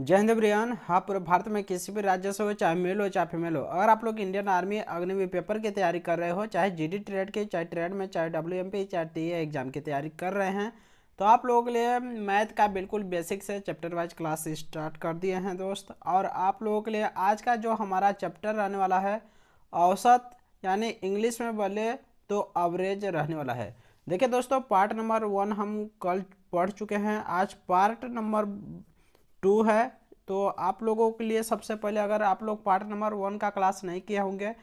जय हिंद ब्रियान। हाँ, पूरे भारत में किसी भी राज्य से हो, चाहे मेल हो चाहे फीमेल हो, अगर आप लोग इंडियन आर्मी अग्निवीर पेपर की तैयारी कर रहे हो, चाहे जीडी ट्रेड की, चाहे ट्रेड में, चाहे डब्ल्यूएमपी, चाहे टीए एग्जाम की तैयारी कर रहे हैं, तो आप लोगों के लिए मैथ का बिल्कुल बेसिक से चैप्टर वाइज क्लास स्टार्ट कर दिए हैं दोस्त। और आप लोगों के लिए आज का जो हमारा चैप्टर रहने वाला है औसत, यानी इंग्लिश में बोले तो एवरेज रहने वाला है। देखिए दोस्तों, पार्ट नंबर 1 हम कल पढ़ चुके हैं, आज पार्ट नंबर 2 है। तो आप लोगों के लिए सबसे पहले, अगर आप लोग पार्ट नंबर 1 का क्लास नहीं किए होंगे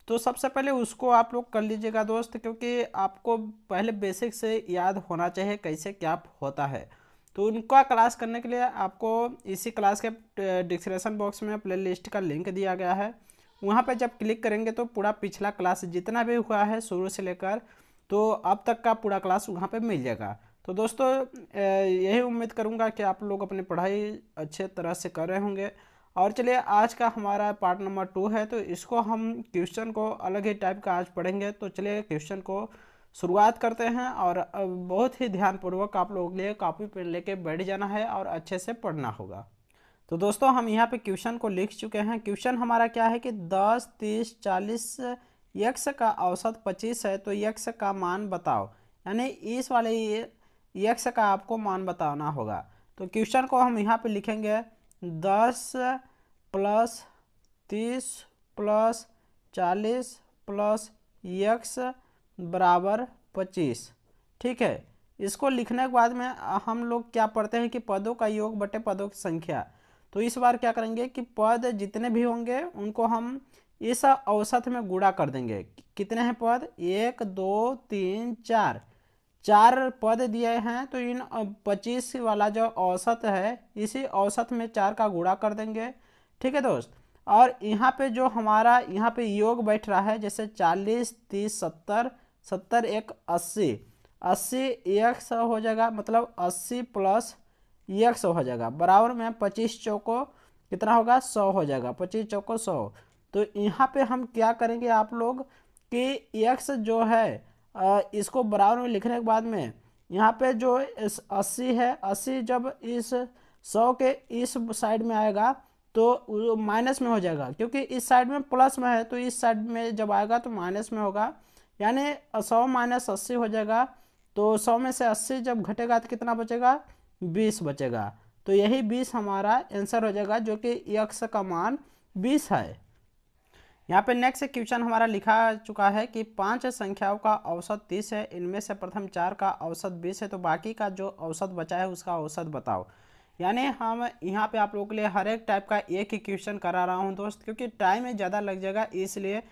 तो सबसे पहले उसको आप लोग कर लीजिएगा दोस्त, क्योंकि आपको पहले बेसिक से याद होना चाहिए कैसे क्या होता है। तो उनका क्लास करने के लिए आपको इसी क्लास के डिस्क्रिप्शन बॉक्स में प्लेलिस्ट का लिंक दिया गया है। वहाँ पे जब क्लिक करेंगे तो पूरा पिछला क्लास जितना भी हुआ है शुरू से लेकर तो अब तक का पूरा क्लास वहाँ पे मिल जाएगा। तो दोस्तों, यही उम्मीद करूँगा कि आप लोग अपनी पढ़ाई अच्छे तरह से कर रहे होंगे। और चलिए, आज का हमारा पार्ट नंबर 2 है, तो इसको हम क्वेश्चन को अलग ही टाइप का आज पढ़ेंगे। तो चलिए क्वेश्चन को शुरुआत करते हैं, और बहुत ही ध्यानपूर्वक आप लोगों के लिए कॉपी पेन लेके बैठ जाना है और अच्छे से पढ़ना होगा। तो दोस्तों, हम यहाँ पे क्वेश्चन को लिख चुके हैं। क्वेश्चन हमारा क्या है कि 10, 30, 40 यक्स का औसत 25 है, तो यक्स का मान बताओ। यानी इस वाले यक्स का आपको मान बताना होगा। तो क्वेश्चन को हम यहाँ पे लिखेंगे 10 प्लस 30 प्लस 40 प्लस यक्स बराबर 25। ठीक है, इसको लिखने के बाद में हम लोग क्या पढ़ते हैं कि पदों का योग बटे पदों की संख्या। तो इस बार क्या करेंगे कि पद जितने भी होंगे उनको हम इस औसत में गुणा कर देंगे। कितने हैं पद? 1 2 3 4, 4 पद दिए हैं, तो इन 25 वाला जो औसत है इसी औसत में 4 का गुणा कर देंगे। ठीक है दोस्त। और यहाँ पे जो हमारा यहाँ पे योग बैठ रहा है, जैसे 40 30 70, 70 1 80, 80 एक्स हो जाएगा, मतलब 80 प्लस एक्स हो जाएगा बराबर में 25 चौको कितना होगा? 100 हो जाएगा। 25 चौको 100। तो यहाँ पे हम क्या करेंगे आप लोग कि एक्स जो है इसको बराबर में लिखने के बाद में यहाँ पे जो 80 है, 80 जब इस 100 के इस साइड में आएगा तो माइनस में हो जाएगा, क्योंकि इस साइड में प्लस में है, तो इस साइड में जब आएगा तो माइनस में होगा। यानी 100 माइनस 80 हो जाएगा। तो 100 में से 80 जब घटेगा तो कितना बचेगा? 20 बचेगा। तो यही 20 हमारा आंसर हो जाएगा, जो कि एक्स का मान 20 है। यहाँ पे नेक्स्ट क्वेश्चन हमारा लिखा चुका है कि 5 संख्याओं का औसत 30 है, इनमें से प्रथम 4 का औसत 20 है, तो बाकी का जो औसत बचा है उसका औसत बताओ। यानी हम यहाँ पे आप लोगों के लिए हर एक टाइप का एक ही क्वेश्चन करा रहा हूँ दोस्त, क्योंकि टाइम ज़्यादा लग जाएगा, इसलिए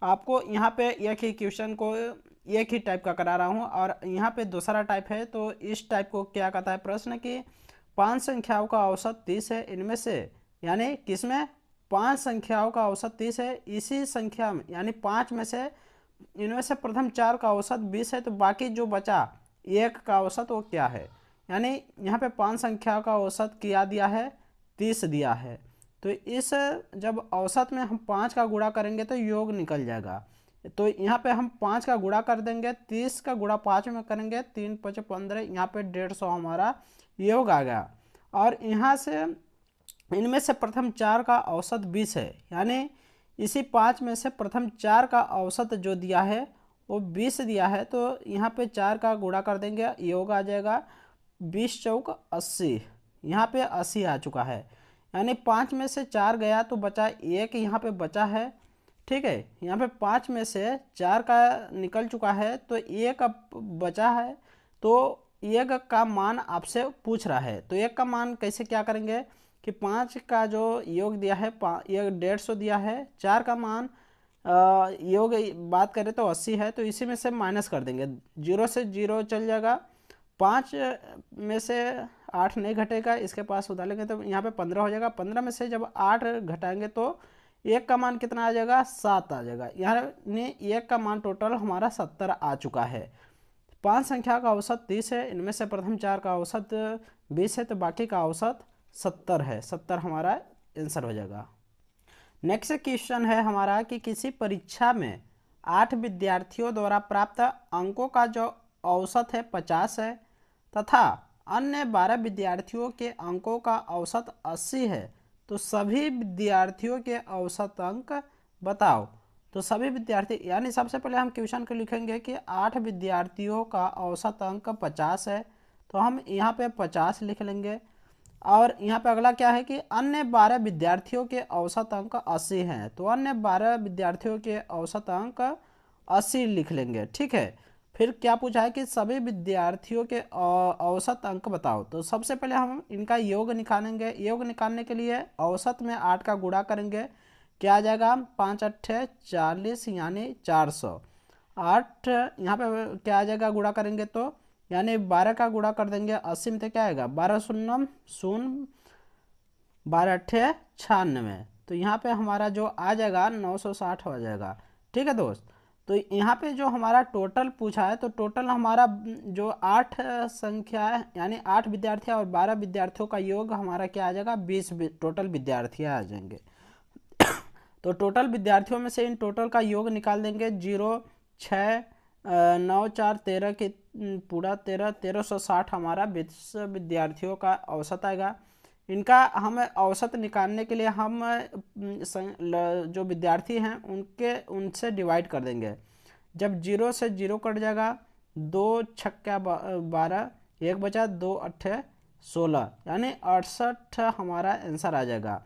आपको यहाँ पे एक ही क्वेश्चन को एक ही टाइप का करा रहा हूँ। और यहाँ पे दूसरा टाइप है, तो इस टाइप को क्या कहता है प्रश्न कि 5 संख्याओं का औसत 30 है, इनमें से, यानी किसमें? 5 संख्याओं का औसत 30 है, इसी संख्या में यानी 5 में से इनमें से प्रथम 4 का औसत 20 है, तो बाकी जो बचा एक का औसत वो क्या है? यानी यहाँ पे 5 संख्या का औसत क्या दिया है? 30 दिया है। तो इस जब औसत में हम 5 का गुणा करेंगे तो योग निकल जाएगा। तो यहाँ पे हम 5 का गुणा कर देंगे, 30 का गुणा 5 में करेंगे, 3 5 15, यहाँ पे 150 हमारा योग आ गया। और यहाँ से इनमें से प्रथम 4 का औसत 20 है, यानी इसी 5 में से प्रथम 4 का औसत जो दिया है वो 20 दिया है। तो यहाँ पे 4 का गुणा कर देंगे, योग आ जाएगा 20 चौक 80। यहाँ पे 80 आ चुका है, यानी 5 में से 4 गया तो बचा एक, यहाँ पे बचा है। ठीक है, यहाँ पे 5 में से 4 का निकल चुका है तो एक बचा है। तो एक का मान आपसे पूछ रहा है, तो एक का मान कैसे क्या करेंगे कि 5 का जो योग दिया है ये 150 दिया है, 4 का मान योग बात करें तो 80 है, तो इसी में से माइनस कर देंगे, 0 से 0 चल जाएगा। 5 में से 8 नहीं घटेगा, इसके पास उतारेंगे तो यहाँ पे 15 हो जाएगा। 15 में से जब 8 घटाएंगे तो एक का मान कितना आ जाएगा? 7 आ जाएगा। यानी एक का मान टोटल हमारा 70 आ चुका है। 5 संख्या का औसत 30 है, इनमें से प्रथम 4 का औसत 20 है, तो बाकी का औसत 70 है। 70 हमारा आंसर हो जाएगा। नेक्स्ट क्वेश्चन है हमारा कि किसी परीक्षा में 8 विद्यार्थियों द्वारा प्राप्त अंकों का जो औसत है 50 है, तथा अन्य 12 विद्यार्थियों के अंकों का औसत 80 है, तो सभी विद्यार्थियों के औसत अंक बताओ। तो सभी विद्यार्थी यानी सबसे पहले हम क्वेश्चन को लिखेंगे कि 8 विद्यार्थियों का औसत अंक 50 है, तो हम यहाँ पे 50 लिख लेंगे। और यहाँ पे अगला क्या है कि अन्य 12 विद्यार्थियों के औसत अंक 80 हैं, तो अन्य 12 विद्यार्थियों के औसत अंक 80 लिख लेंगे। ठीक है, फिर क्या पूछा है कि सभी विद्यार्थियों के औसत अंक बताओ। तो सबसे पहले हम इनका योग निकालेंगे। योग निकालने के लिए औसत में 8 का गुणा करेंगे, क्या आ जाएगा 5 अट्ठे 40 यानी 400। 8 यहाँ पे क्या आ जाएगा गुणा करेंगे तो यानी 12 का गुणा कर देंगे 80 में, तो क्या आएगा 12 शून्य शून्य 12 अट्ठे 96। तो यहाँ पे हमारा जो आ जाएगा 960 हो जाएगा। ठीक है दोस्त, तो यहाँ पे जो हमारा टोटल पूछा है, तो टोटल हमारा जो 8 संख्या है यानी 8 विद्यार्थी और 12 विद्यार्थियों का योग हमारा क्या आ जाएगा 20 टोटल विद्यार्थी आ जाएंगे। तो टोटल विद्यार्थियों में से इन टोटल का योग निकाल देंगे। 0 6 9 4 13 के पूरा 1360 हमारा 20 विद्यार्थियों का औसत आएगा। इनका हम औसत निकालने के लिए हम जो विद्यार्थी हैं उनसे डिवाइड कर देंगे। जब 0 से 0 कट जाएगा, 2 छक्का 12, 1 बचा 2 अट्ठे 16 यानी 68 हमारा आंसर आ जाएगा।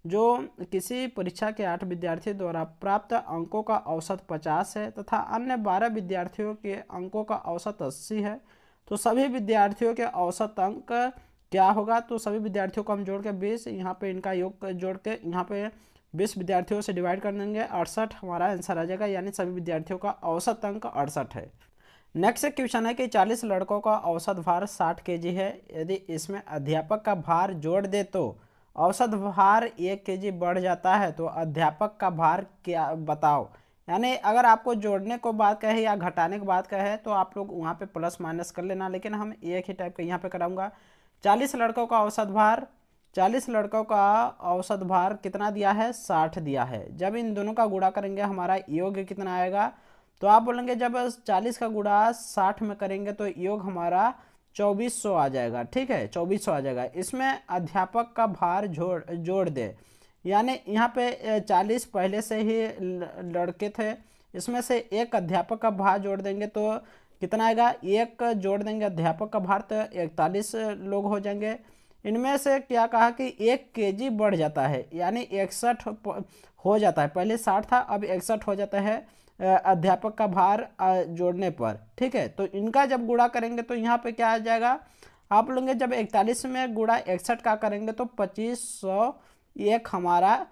जो किसी परीक्षा के 8 विद्यार्थियों द्वारा प्राप्त अंकों का औसत 50 है तथा अन्य 12 विद्यार्थियों के अंकों का औसत 80 है, तो सभी विद्यार्थियों के औसत अंक क्या होगा। तो सभी विद्यार्थियों को हम जोड़ के 20, यहाँ पे इनका योग जोड़ के यहाँ पे 20 विद्यार्थियों से डिवाइड कर देंगे, 68 हमारा आंसर आ जाएगा, यानी सभी विद्यार्थियों का औसत अंक 68 है। नेक्स्ट क्वेश्चन है कि 40 लड़कों का औसत भार 60 kg है, यदि इसमें अध्यापक का भार जोड़ दे तो औसत भार 1 kg बढ़ जाता है, तो अध्यापक का भार क्या बताओ। यानी अगर आपको जोड़ने को बात कहे या घटाने की बात कहे तो आप लोग वहाँ पे प्लस माइनस कर लेना, लेकिन हम एक ही टाइप का यहाँ पे कराऊंगा। 40 लड़कों का औसत भार, 40 लड़कों का औसत भार कितना दिया है 60 दिया है। जब इन दोनों का गुणा करेंगे हमारा योग कितना आएगा, तो आप बोलेंगे जब 40 का गुणा 60 में करेंगे तो योग हमारा 2400 आ जाएगा। ठीक है, 2400 आ जाएगा। इसमें अध्यापक का भार जोड़ दे, यानी यहाँ पे 40 पहले से ही लड़के थे, इसमें से एक अध्यापक का भार जोड़ देंगे तो कितना आएगा, एक जोड़ देंगे अध्यापक का भार तो 41 लोग हो जाएंगे। इनमें से क्या कहा कि 1 kg बढ़ जाता है, यानी 61 हो जाता है। पहले 60 था, अब 61 हो जाता है अध्यापक का भार जोड़ने पर। ठीक है, तो इनका जब गुणा करेंगे तो यहाँ पे क्या आ जाएगा, आप लोग जब 41 में गुणा 61 का करेंगे तो 2501 हमारा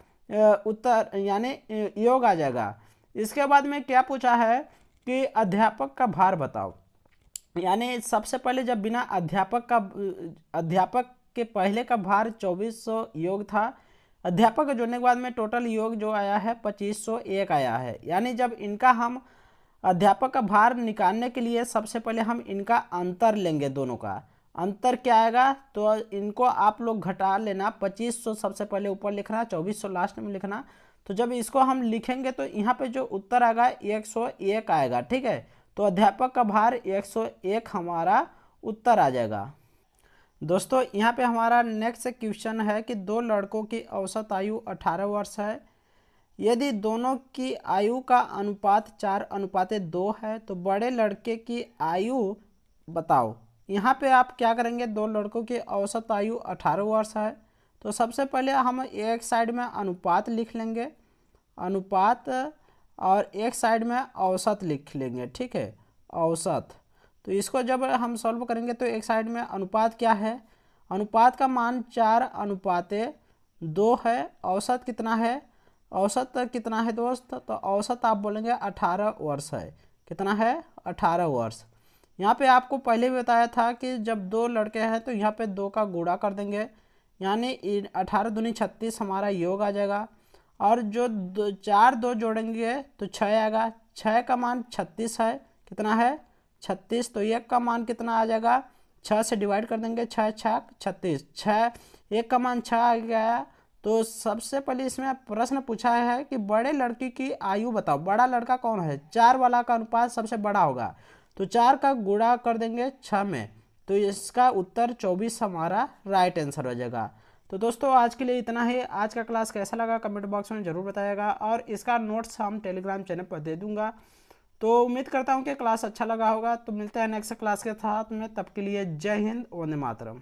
उत्तर यानी योग आ जाएगा। इसके बाद में क्या पूछा है कि अध्यापक का भार बताओ। यानी सबसे पहले जब बिना अध्यापक के पहले का भार 2400 योग था, अध्यापक जोड़ने के बाद में टोटल योग जो आया है 2501 आया है। यानी जब इनका हम अध्यापक का भार निकालने के लिए सबसे पहले हम इनका अंतर लेंगे, दोनों का अंतर क्या आएगा, तो इनको आप लोग घटा लेना। 2500 सबसे पहले ऊपर लिखना, 2400 लास्ट में लिखना। तो जब इसको हम लिखेंगे तो यहाँ पे जो उत्तर आएगा 101 आएगा। ठीक है, तो अध्यापक का भार 101 हमारा उत्तर आ जाएगा। दोस्तों यहाँ पे हमारा नेक्स्ट क्वेश्चन है कि 2 लड़कों की औसत आयु 18 वर्ष है, यदि दोनों की आयु का अनुपात 4:2 है तो बड़े लड़के की आयु बताओ। यहाँ पे आप क्या करेंगे, 2 लड़कों की औसत आयु 18 वर्ष है, तो सबसे पहले हम एक साइड में अनुपात लिख लेंगे, अनुपात, और एक साइड में औसत लिख लेंगे। ठीक है, औसत। तो इसको जब हम सॉल्व करेंगे तो एक साइड में अनुपात क्या है, अनुपात का मान 4:2 है। औसत कितना है, औसत कितना है दोस्त, तो औसत आप बोलेंगे 18 वर्ष है। कितना है 18 वर्ष। यहाँ पे आपको पहले भी बताया था कि जब 2 लड़के हैं तो यहाँ पे 2 का गुणा कर देंगे, यानी 18 दूनी 36 हमारा योग आ जाएगा। और जो 4 2 जोड़ेंगे तो 6 आएगा, 6 का मान 36 है। कितना है 36, तो 1 का मान कितना आ जाएगा, 6 से डिवाइड कर देंगे, 6 6 36, 6 1 का मान 6 आ गया। तो सबसे पहले इसमें प्रश्न पूछा है कि बड़े लड़की की आयु बताओ। बड़ा लड़का कौन है, 4 वाला का अनुपात सबसे बड़ा होगा, तो 4 का गुणा कर देंगे 6 में, तो इसका उत्तर 24 हमारा राइट आंसर हो जाएगा। तो दोस्तों आज के लिए इतना ही। आज का क्लास कैसा लगा कमेंट बॉक्स में ज़रूर बताइएगा, और इसका नोट्स हम टेलीग्राम चैनल पर दे दूंगा। तो उम्मीद करता हूँ कि क्लास अच्छा लगा होगा। तो मिलते हैं नेक्स्ट क्लास के साथ में, तब के लिए जय हिंद, वंदे मातरम।